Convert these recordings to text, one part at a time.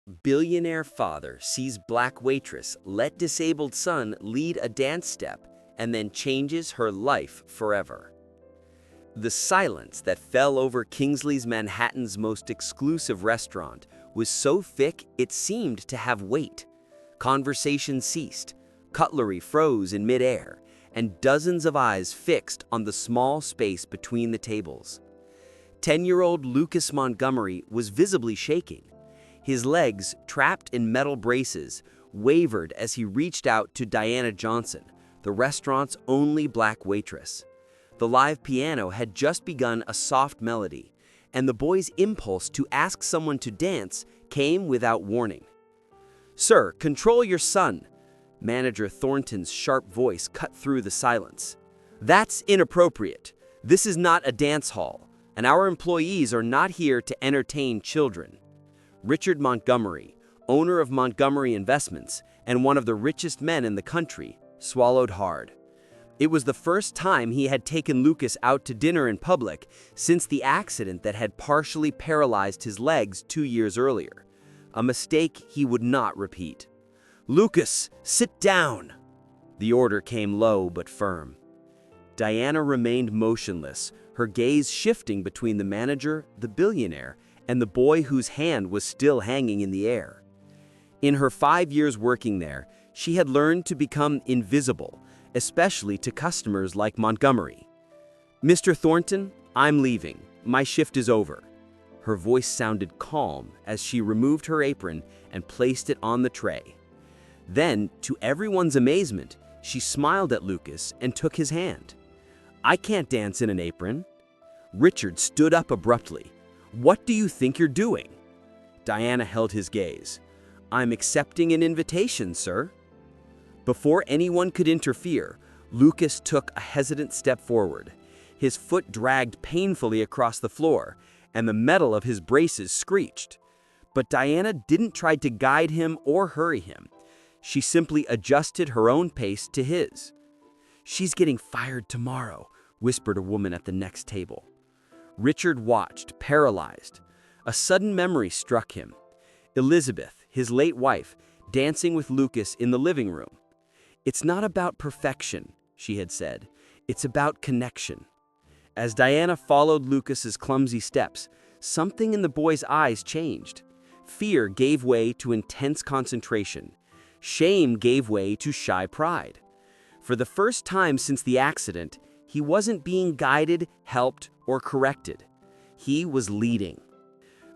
Billionaire father sees black waitress let disabled son lead a dance step and then changes her life forever. The silence that fell over Kingsley's Manhattan's most exclusive restaurant was so thick it seemed to have weight. Conversation ceased, cutlery froze in midair, and dozens of eyes fixed on the small space between the tables. 10-year-old Lucas Montgomery was visibly shaking. His legs, trapped in metal braces, wavered as he reached out to Diana Johnson, the restaurant's only black waitress. The live piano had just begun a soft melody, and the boy's impulse to ask someone to dance came without warning. "Sir, control your son," Manager Thornton's sharp voice cut through the silence. "That's inappropriate. This is not a dance hall, and our employees are not here to entertain children." Richard Montgomery, owner of Montgomery Investments and one of the richest men in the country, swallowed hard. It was the first time he had taken Lucas out to dinner in public since the accident that had partially paralyzed his legs 2 years earlier, a mistake he would not repeat. "Lucas, sit down!" The order came low but firm. Diana remained motionless, her gaze shifting between the manager, the billionaire, and the boy whose hand was still hanging in the air. In her 5 years working there, she had learned to become invisible, especially to customers like Montgomery. "Mr. Thornton, I'm leaving. My shift is over." Her voice sounded calm as she removed her apron and placed it on the tray. Then, to everyone's amazement, she smiled at Lucas and took his hand. "I can't dance in an apron." Richard stood up abruptly. "What do you think you're doing?" Diana held his gaze. "I'm accepting an invitation, sir." Before anyone could interfere, Lucas took a hesitant step forward. His foot dragged painfully across the floor, and the metal of his braces screeched. But Diana didn't try to guide him or hurry him. She simply adjusted her own pace to his. "She's getting fired tomorrow," whispered a woman at the next table. Richard watched, paralyzed. A sudden memory struck him. Elizabeth, his late wife, dancing with Lucas in the living room. "It's not about perfection," she had said. "It's about connection." As Diana followed Lucas's clumsy steps, something in the boy's eyes changed. Fear gave way to intense concentration. Shame gave way to shy pride. For the first time since the accident, he wasn't being guided, helped, or corrected. He was leading.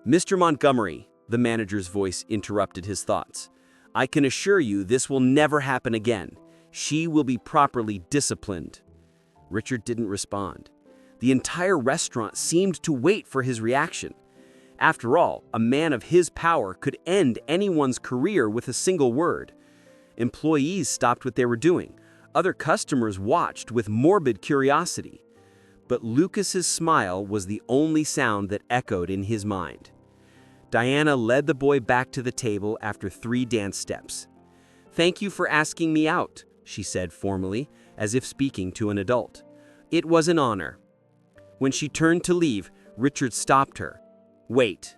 "Mr. Montgomery," the manager's voice interrupted his thoughts. "I can assure you this will never happen again. She will be properly disciplined." Richard didn't respond. The entire restaurant seemed to wait for his reaction. After all, a man of his power could end anyone's career with a single word. Employees stopped what they were doing. Other customers watched with morbid curiosity. But Lucas's smile was the only sound that echoed in his mind. Diana led the boy back to the table after 3 dance steps. "Thank you for asking me out," she said formally, as if speaking to an adult. "It was an honor." When she turned to leave, Richard stopped her. "Wait."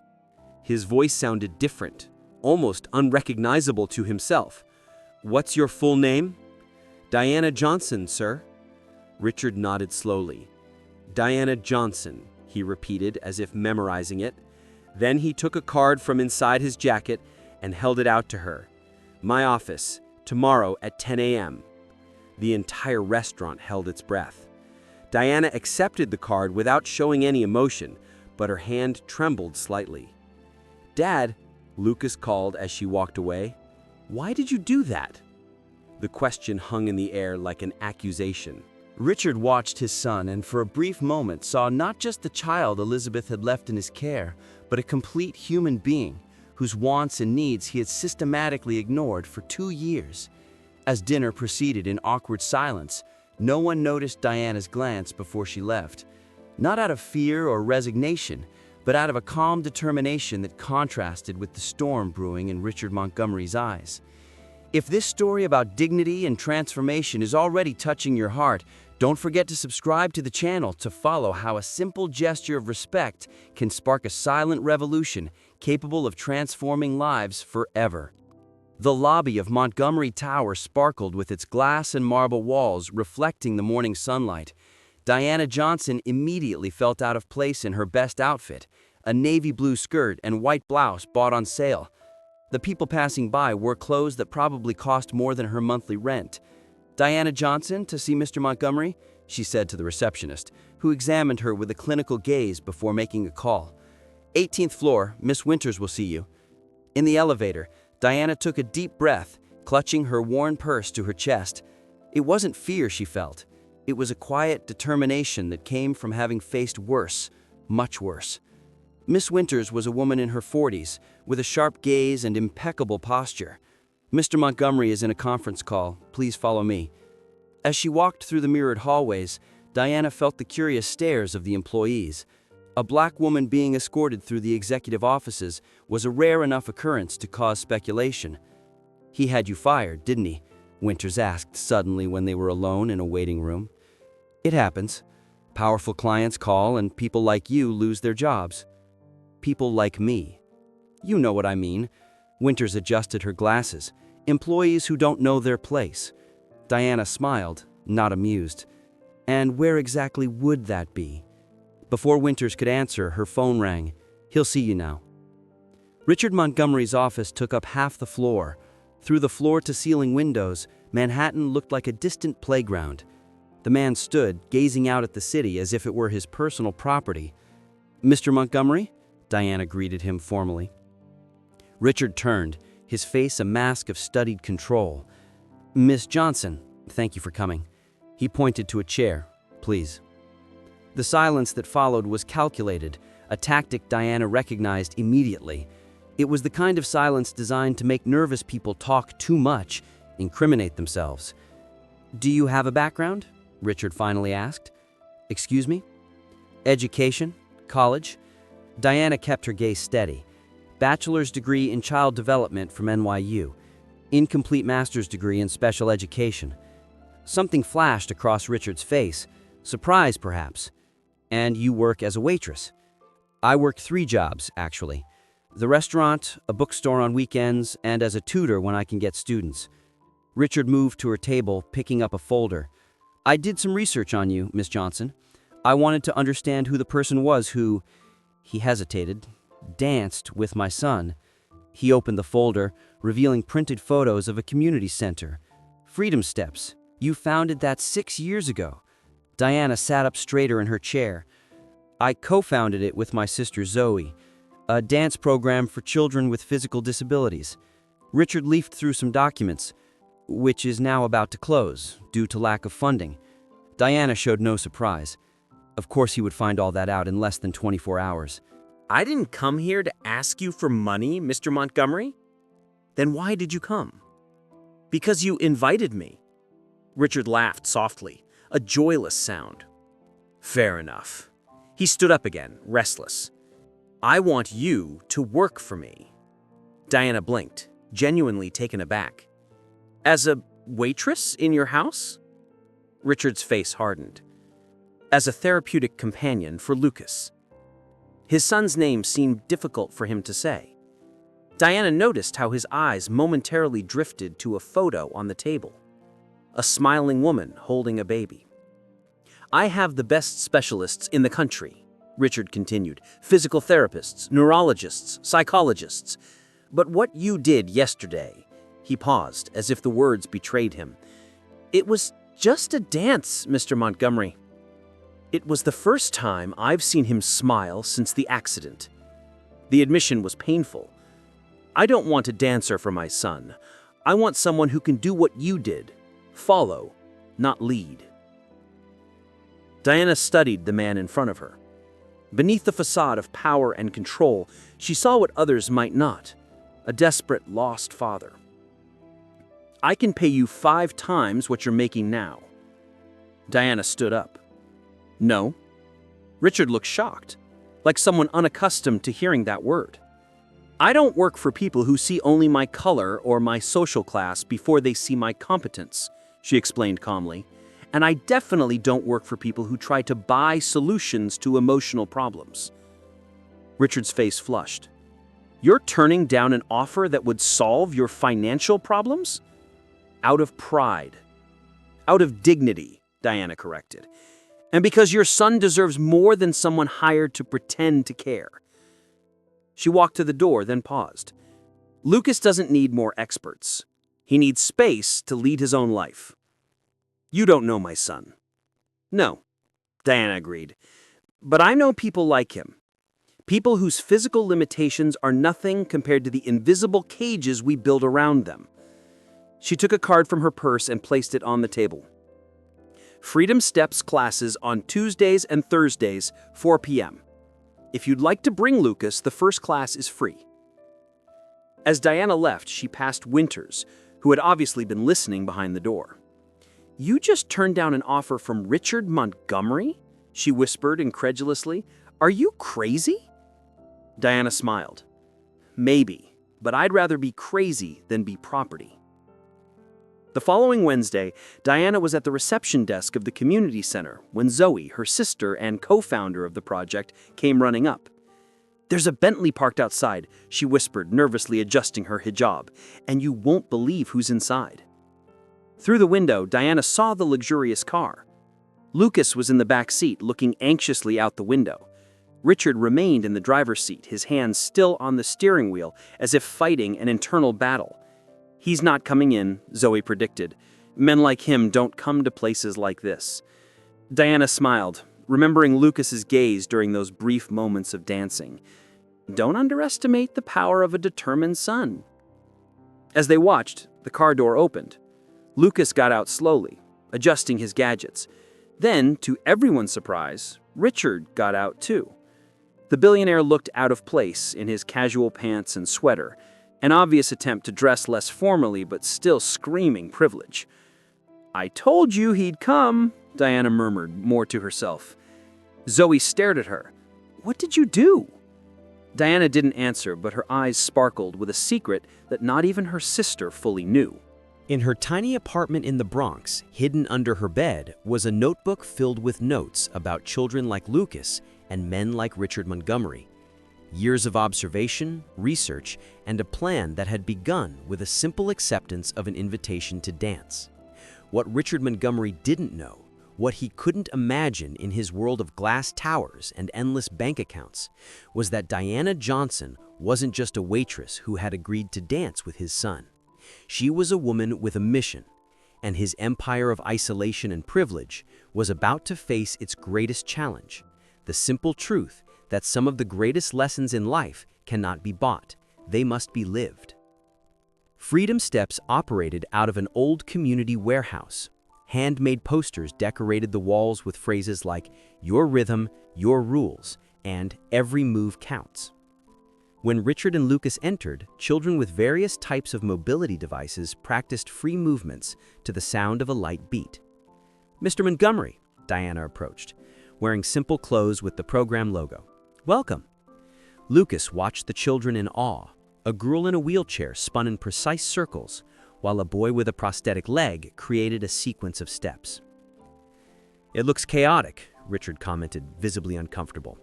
His voice sounded different, almost unrecognizable to himself. "What's your full name?" "Diana Johnson, sir." Richard nodded slowly. "Diana Johnson," he repeated as if memorizing it. Then he took a card from inside his jacket and held it out to her. "My office, tomorrow at 10 a.m. The entire restaurant held its breath. Diana accepted the card without showing any emotion, but her hand trembled slightly. "Dad," Lucas called as she walked away, "why did you do that?" The question hung in the air like an accusation. Richard watched his son and for a brief moment saw not just the child Elizabeth had left in his care, but a complete human being whose wants and needs he had systematically ignored for 2 years. As dinner proceeded in awkward silence, no one noticed Diana's glance before she left, not out of fear or resignation, but out of a calm determination that contrasted with the storm brewing in Richard Montgomery's eyes. If this story about dignity and transformation is already touching your heart, don't forget to subscribe to the channel to follow how a simple gesture of respect can spark a silent revolution, capable of transforming lives forever. The lobby of Montgomery Tower sparkled with its glass and marble walls reflecting the morning sunlight. Diana Johnson immediately felt out of place in her best outfit, a navy blue skirt and white blouse bought on sale. The people passing by wore clothes that probably cost more than her monthly rent. "Diana Johnson, to see Mr. Montgomery?" she said to the receptionist, who examined her with a clinical gaze before making a call. "18th floor, Miss Winters will see you." In the elevator, Diana took a deep breath, clutching her worn purse to her chest. It wasn't fear she felt. It was a quiet determination that came from having faced worse, much worse. Miss Winters was a woman in her 40s, with a sharp gaze and impeccable posture. "Mr. Montgomery is in a conference call. Please follow me." As she walked through the mirrored hallways, Diana felt the curious stares of the employees. A black woman being escorted through the executive offices was a rare enough occurrence to cause speculation. "He had you fired, didn't he?" Winters asked suddenly when they were alone in a waiting room. "It happens. Powerful clients call and people like you lose their jobs." "People like me." "You know what I mean." Winters adjusted her glasses. "Employees who don't know their place." Diana smiled, not amused. "And where exactly would that be?" Before Winters could answer, her phone rang. "He'll see you now." Richard Montgomery's office took up half the floor. Through the floor-to-ceiling windows, Manhattan looked like a distant playground. The man stood, gazing out at the city as if it were his personal property. "Mr. Montgomery?" Diana greeted him formally. Richard turned, his face a mask of studied control. "Miss Johnson, thank you for coming." He pointed to a chair. "Please." The silence that followed was calculated, a tactic Diana recognized immediately. It was the kind of silence designed to make nervous people talk too much, incriminate themselves. "Do you have a background?" Richard finally asked. "Excuse me?" "Education? College?" Diana kept her gaze steady. "Bachelor's degree in child development from NYU. Incomplete master's degree in special education." Something flashed across Richard's face. Surprise, perhaps. "And you work as a waitress?" "I work 3 jobs, actually. The restaurant, a bookstore on weekends, and as a tutor when I can get students." Richard moved to her table, picking up a folder. "I did some research on you, Miss Johnson. I wanted to understand who the person was who," he hesitated, "danced with my son." He opened the folder, revealing printed photos of a community center. "Freedom Steps. You founded that 6 years ago." Diana sat up straighter in her chair. "I co-founded it with my sister Zoe, a dance program for children with physical disabilities." Richard leafed through some documents, "which is now about to close, due to lack of funding." Diana showed no surprise. Of course he would find all that out in less than 24 hours. "I didn't come here to ask you for money, Mr. Montgomery." "Then why did you come?" "Because you invited me." Richard laughed softly, a joyless sound. "Fair enough." He stood up again, restless. "I want you to work for me." Diana blinked, genuinely taken aback. "As a waitress in your house?" Richard's face hardened. "As a therapeutic companion for Lucas." His son's name seemed difficult for him to say. Diana noticed how his eyes momentarily drifted to a photo on the table. A smiling woman holding a baby. "I have the best specialists in the country," Richard continued. "Physical therapists, neurologists, psychologists. But what you did yesterday," he paused, as if the words betrayed him. "It was just a dance, Mr. Montgomery." It was the first time I've seen him smile since the accident. The admission was painful. "I don't want a dancer for my son. I want someone who can do what you did. Follow, not lead." Diana studied the man in front of her. Beneath the facade of power and control, she saw what others might not: a desperate, lost father. "I can pay you 5 times what you're making now." Diana stood up. "No." Richard looked shocked, like someone unaccustomed to hearing that word. "I don't work for people who see only my color or my social class before they see my competence," she explained calmly. "And I definitely don't work for people who try to buy solutions to emotional problems." Richard's face flushed. You're turning down an offer that would solve your financial problems? Out of pride. Out of dignity, Diana corrected. And because your son deserves more than someone hired to pretend to care. She walked to the door, then paused. Lucas doesn't need more experts. He needs space to lead his own life. You don't know my son. No, Diana agreed. But I know people like him. People whose physical limitations are nothing compared to the invisible cages we build around them. She took a card from her purse and placed it on the table. Freedom Steps classes on Tuesdays and Thursdays, 4 p.m. If you'd like to bring Lucas, the first class is free. As Diana left, she passed Winters, who had obviously been listening behind the door. You just turned down an offer from Richard Montgomery? She whispered incredulously. Are you crazy? Diana smiled. Maybe, but I'd rather be crazy than be property. The following Wednesday, Diana was at the reception desk of the community center when Zoe, her sister and co-founder of the project, came running up. There's a Bentley parked outside, she whispered, nervously adjusting her hijab, and you won't believe who's inside. Through the window, Diana saw the luxurious car. Lucas was in the back seat, looking anxiously out the window. Richard remained in the driver's seat, his hands still on the steering wheel, as if fighting an internal battle. He's not coming in, Zoe predicted. Men like him don't come to places like this. Diana smiled, remembering Lucas's gaze during those brief moments of dancing. Don't underestimate the power of a determined son. As they watched, the car door opened. Lucas got out slowly, adjusting his gadgets. Then, to everyone's surprise, Richard got out too. The billionaire looked out of place in his casual pants and sweater, an obvious attempt to dress less formally but still screaming privilege. I told you he'd come, Diana murmured, more to herself. Zoe stared at her. What did you do? Diana didn't answer, but her eyes sparkled with a secret that not even her sister fully knew. In her tiny apartment in the Bronx, hidden under her bed, was a notebook filled with notes about children like Lucas and men like Richard Montgomery. Years of observation, research, and a plan that had begun with a simple acceptance of an invitation to dance. What Richard Montgomery didn't know, what he couldn't imagine in his world of glass towers and endless bank accounts, was that Diana Johnson wasn't just a waitress who had agreed to dance with his son. She was a woman with a mission, and his empire of isolation and privilege was about to face its greatest challenge, the simple truth that some of the greatest lessons in life cannot be bought, they must be lived. Freedom Steps operated out of an old community warehouse. Handmade posters decorated the walls with phrases like, "Your rhythm, your rules," and "Every move counts." When Richard and Lucas entered, children with various types of mobility devices practiced free movements to the sound of a light beat. Mr. Montgomery, Diana approached, wearing simple clothes with the program logo. Welcome. Lucas watched the children in awe. A girl in a wheelchair spun in precise circles, while a boy with a prosthetic leg created a sequence of steps. It looks chaotic, Richard commented, visibly uncomfortable.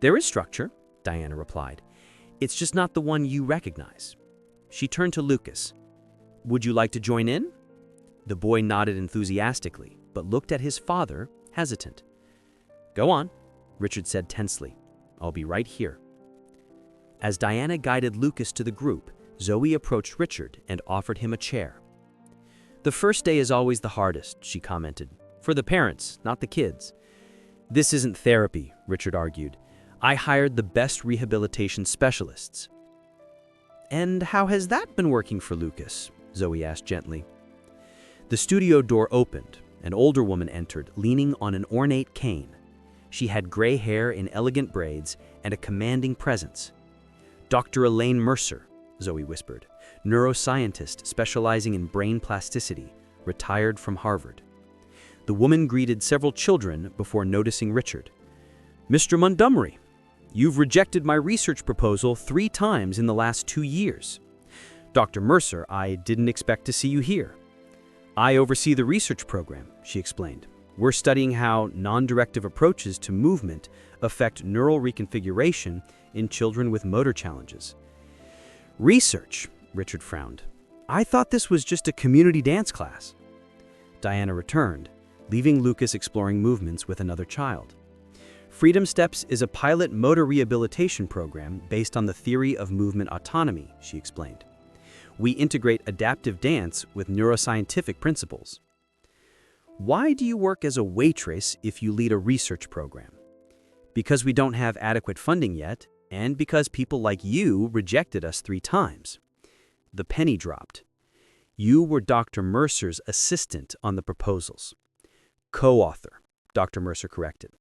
There is structure, Diana replied. It's just not the one you recognize. She turned to Lucas. Would you like to join in? The boy nodded enthusiastically, but looked at his father, hesitant. Go on, Richard said tensely. I'll be right here. As Diana guided Lucas to the group, Zoe approached Richard and offered him a chair. The first day is always the hardest, she commented. For the parents, not the kids. This isn't therapy, Richard argued. I hired the best rehabilitation specialists. And how has that been working for Lucas? Zoe asked gently. The studio door opened. An older woman entered, leaning on an ornate cane. She had gray hair in elegant braids and a commanding presence. Dr. Elaine Mercer, Zoe whispered, neuroscientist specializing in brain plasticity, retired from Harvard. The woman greeted several children before noticing Richard. Mr. Montgomery, you've rejected my research proposal 3 times in the last 2 years. Dr. Mercer, I didn't expect to see you here. I oversee the research program, she explained. We're studying how non-directive approaches to movement affect neural reconfiguration in children with motor challenges. Research, Richard frowned. I thought this was just a community dance class. Diana returned, leaving Lucas exploring movements with another child. Freedom Steps is a pilot motor rehabilitation program based on the theory of movement autonomy, she explained. We integrate adaptive dance with neuroscientific principles. Why do you work as a waitress if you lead a research program? Because we don't have adequate funding yet, and because people like you rejected us 3 times. The penny dropped. You were Dr. Mercer's assistant on the proposals. Co-author, Dr. Mercer corrected.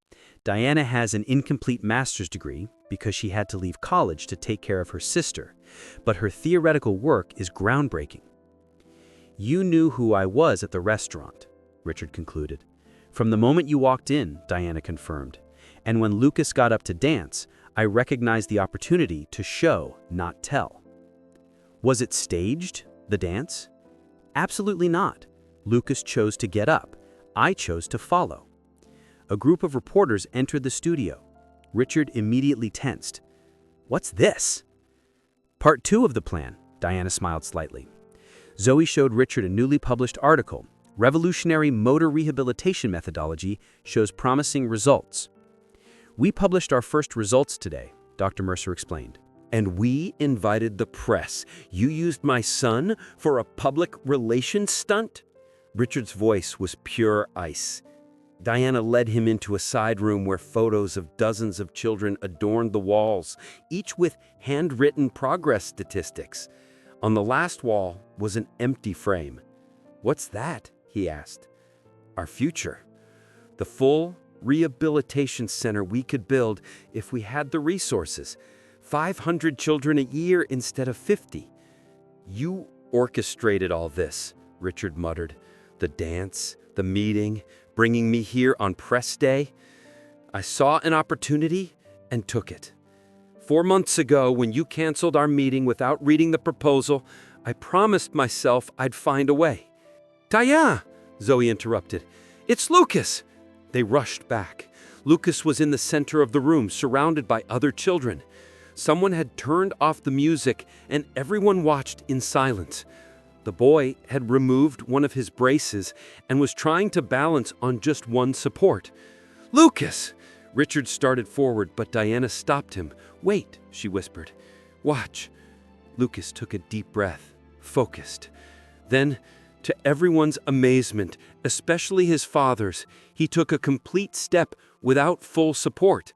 Diana has an incomplete master's degree because she had to leave college to take care of her sister, but her theoretical work is groundbreaking. You knew who I was at the restaurant, Richard concluded. From the moment you walked in, Diana confirmed, and when Lucas got up to dance, I recognized the opportunity to show, not tell. Was it staged, the dance? Absolutely not. Lucas chose to get up. I chose to follow. A group of reporters entered the studio. Richard immediately tensed. What's this? Part 2 of the plan, Diana smiled slightly. Zoe showed Richard a newly published article. Revolutionary motor rehabilitation methodology shows promising results. We published our first results today, Dr. Mercer explained. And we invited the press. You used my son for a public relations stunt? Richard's voice was pure ice. Diana led him into a side room where photos of dozens of children adorned the walls, each with handwritten progress statistics. On the last wall was an empty frame. What's that? He asked. Our future. The full rehabilitation center we could build if we had the resources. 500 children a year instead of 50. You orchestrated all this, Richard muttered. The dance, the meeting, bringing me here on press day. I saw an opportunity and took it. 4 months ago, when you canceled our meeting without reading the proposal, I promised myself I'd find a way. Diana, Zoe interrupted. It's Lucas. They rushed back. Lucas was in the center of the room, surrounded by other children. Someone had turned off the music, and everyone watched in silence. The boy had removed one of his braces and was trying to balance on just one support. Lucas! Richard started forward, but Diana stopped him. Wait, she whispered. Watch. Lucas took a deep breath, focused. Then, to everyone's amazement, especially his father's, he took a complete step without full support.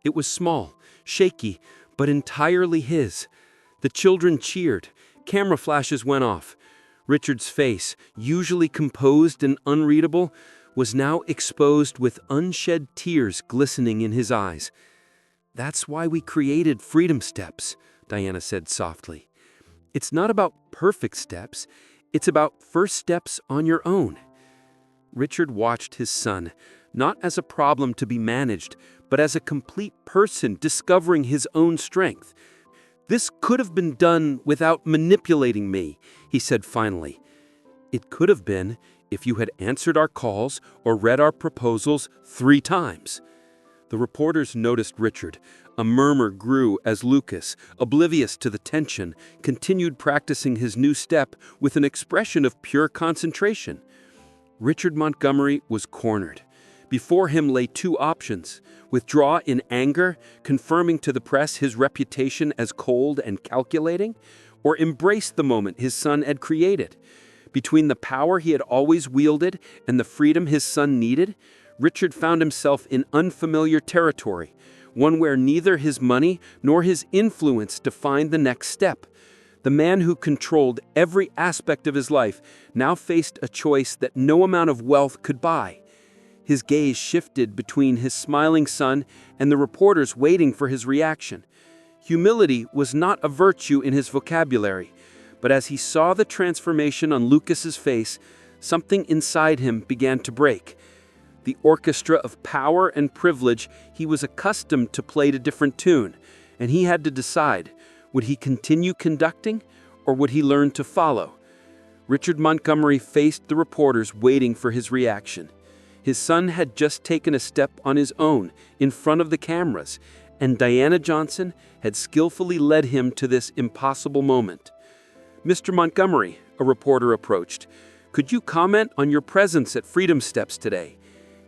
It was small, shaky, but entirely his. The children cheered. Camera flashes went off. Richard's face, usually composed and unreadable, was now exposed with unshed tears glistening in his eyes. That's why we created Freedom Steps, Diana said softly. It's not about perfect steps. It's about first steps on your own. Richard watched his son, not as a problem to be managed, but as a complete person discovering his own strength. This could have been done without manipulating me, he said finally. It could have been if you had answered our calls or read our proposals 3 times. The reporters noticed Richard. A murmur grew as Lucas, oblivious to the tension, continued practicing his new step with an expression of pure concentration. Richard Montgomery was cornered. Before him lay 2 options: withdraw in anger, confirming to the press his reputation as cold and calculating, or embrace the moment his son had created. Between the power he had always wielded and the freedom his son needed, Richard found himself in unfamiliar territory, one where neither his money nor his influence defined the next step. The man who controlled every aspect of his life now faced a choice that no amount of wealth could buy. His gaze shifted between his smiling son and the reporters waiting for his reaction. Humility was not a virtue in his vocabulary, but as he saw the transformation on Lucas's face, something inside him began to break. The orchestra of power and privilege he was accustomed to played a different tune, and he had to decide, would he continue conducting or would he learn to follow? Richard Montgomery faced the reporters waiting for his reaction. His son had just taken a step on his own, in front of the cameras, And Diana Johnson had skillfully led him to this impossible moment. "Mr. Montgomery," a reporter approached, "could you comment on your presence at Freedom Steps today?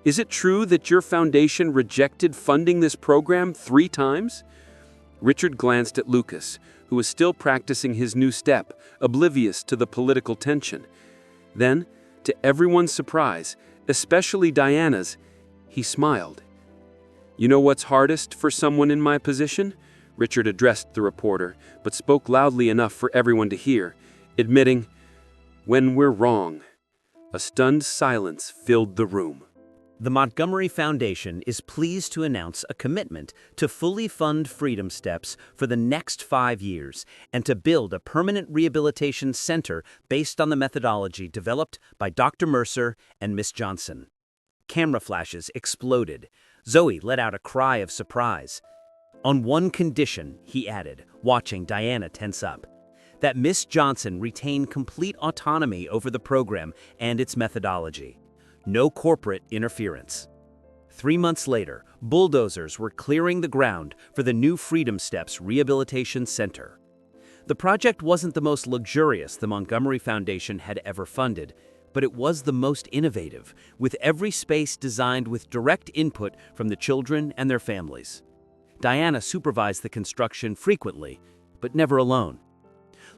Is it true that your foundation rejected funding this program 3 times? Richard glanced at Lucas, who was still practicing his new step, oblivious to the political tension. Then, to everyone's surprise, especially Diana's, he smiled. "You know what's hardest for someone in my position?" Richard addressed the reporter, but spoke loudly enough for everyone to hear, admitting, "When we're wrong." A stunned silence filled the room. The Montgomery Foundation is pleased to announce a commitment to fully fund Freedom Steps for the next 5 years and to build a permanent rehabilitation center based on the methodology developed by Dr. Mercer and Miss Johnson. Camera flashes exploded. Zoe let out a cry of surprise. "On one condition," he added, watching Diana tense up, "that Miss Johnson retain complete autonomy over the program and its methodology. No corporate interference." 3 months later, bulldozers were clearing the ground for the new Freedom Steps Rehabilitation Center. The project wasn't the most luxurious the Montgomery Foundation had ever funded, but it was the most innovative, with every space designed with direct input from the children and their families. Diana supervised the construction frequently, but never alone.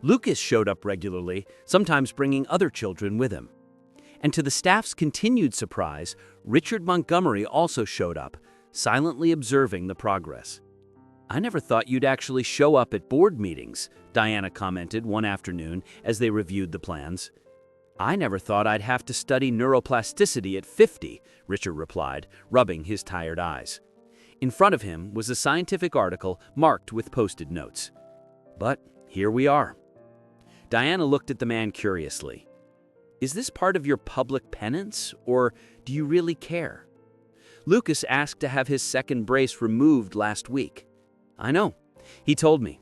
Lucas showed up regularly, sometimes bringing other children with him. And to the staff's continued surprise, Richard Montgomery also showed up, silently observing the progress. "I never thought you'd actually show up at board meetings," Diana commented one afternoon as they reviewed the plans. "I never thought I'd have to study neuroplasticity at 50, Richard replied, rubbing his tired eyes. In front of him was a scientific article marked with post-it notes. But here we are. Diana looked at the man curiously. "Is this part of your public penance, or do you really care?" "Lucas asked to have his second brace removed last week." "I know. He told me.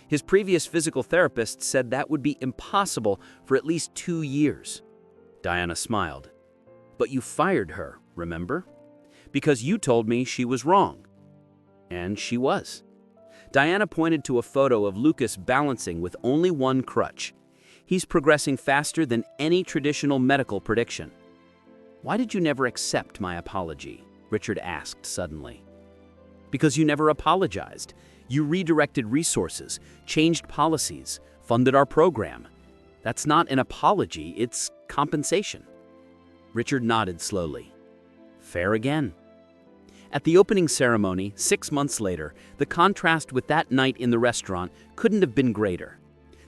His previous physical therapist said that would be impossible for at least 2 years. Diana smiled. "But you fired her, remember? Because you told me she was wrong." And she was. Diana pointed to a photo of Lucas balancing with only one crutch. He's progressing faster than any traditional medical prediction. "Why did you never accept my apology?" Richard asked suddenly. "Because you never apologized. You redirected resources, changed policies, funded our program. That's not an apology, it's compensation." Richard nodded slowly. "Fair again." At the opening ceremony, 6 months later, the contrast with that night in the restaurant couldn't have been greater.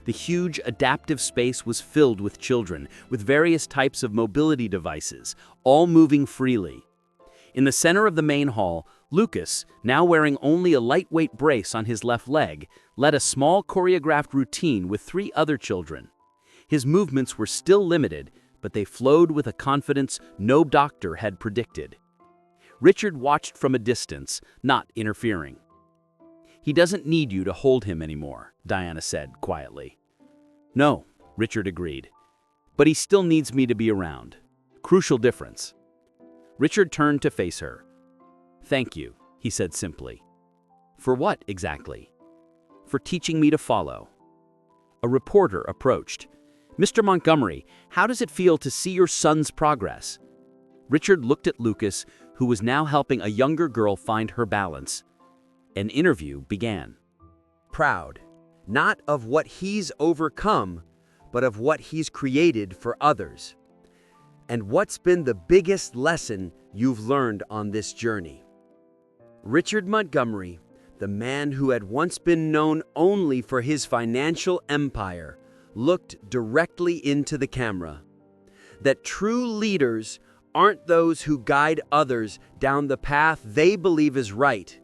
The huge, adaptive space was filled with children, with various types of mobility devices, all moving freely. In the center of the main hall, Lucas, now wearing only a lightweight brace on his left leg, led a small choreographed routine with 3 other children. His movements were still limited, but they flowed with a confidence no doctor had predicted. Richard watched from a distance, not interfering. "He doesn't need you to hold him anymore," Diana said quietly. "No," Richard agreed. "But he still needs me to be around. Crucial difference." Richard turned to face her. "Thank you," he said simply. "For what, exactly?" "For teaching me to follow." A reporter approached. "Mr. Montgomery, how does it feel to see your son's progress?" Richard looked at Lucas, who was now helping a younger girl find her balance. An interview began. Proud, not of what he's overcome, but of what he's created for others. And what's been the biggest lesson you've learned on this journey? Richard Montgomery, the man who had once been known only for his financial empire, looked directly into the camera. That true leaders aren't those who guide others down the path they believe is right,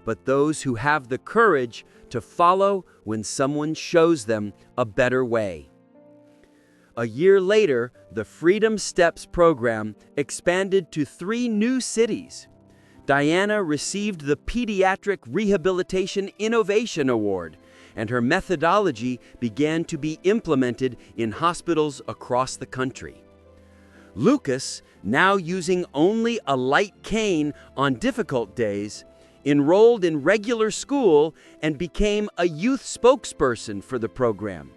but those who have the courage to follow when someone shows them a better way. A year later, the Freedom Steps program expanded to 3 new cities. Diana received the Pediatric Rehabilitation Innovation Award, and her methodology began to be implemented in hospitals across the country. Lucas, now using only a light cane on difficult days, enrolled in regular school, and became a youth spokesperson for the program,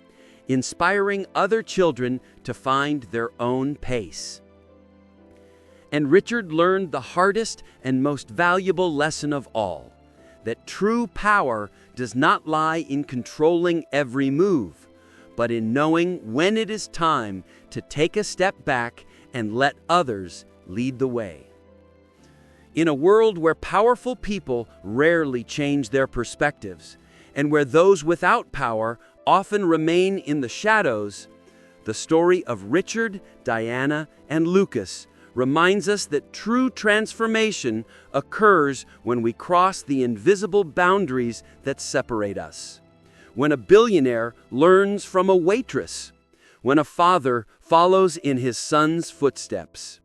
inspiring other children to find their own pace. And Richard learned the hardest and most valuable lesson of all, that true power does not lie in controlling every move, but in knowing when it is time to take a step back and let others lead the way. In a world where powerful people rarely change their perspectives, and where those without power often remain in the shadows, the story of Richard, Diana, and Lucas reminds us that true transformation occurs when we cross the invisible boundaries that separate us. When a billionaire learns from a waitress. When a father follows in his son's footsteps.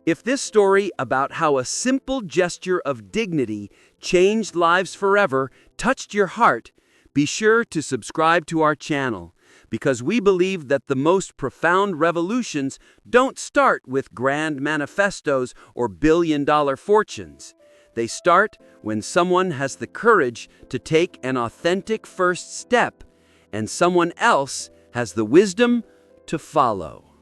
If this story about how a simple gesture of dignity changed lives forever touched your heart, be sure to subscribe to our channel, because we believe that the most profound revolutions don't start with grand manifestos or billion-dollar fortunes. They start when someone has the courage to take an authentic first step, and someone else has the wisdom to follow.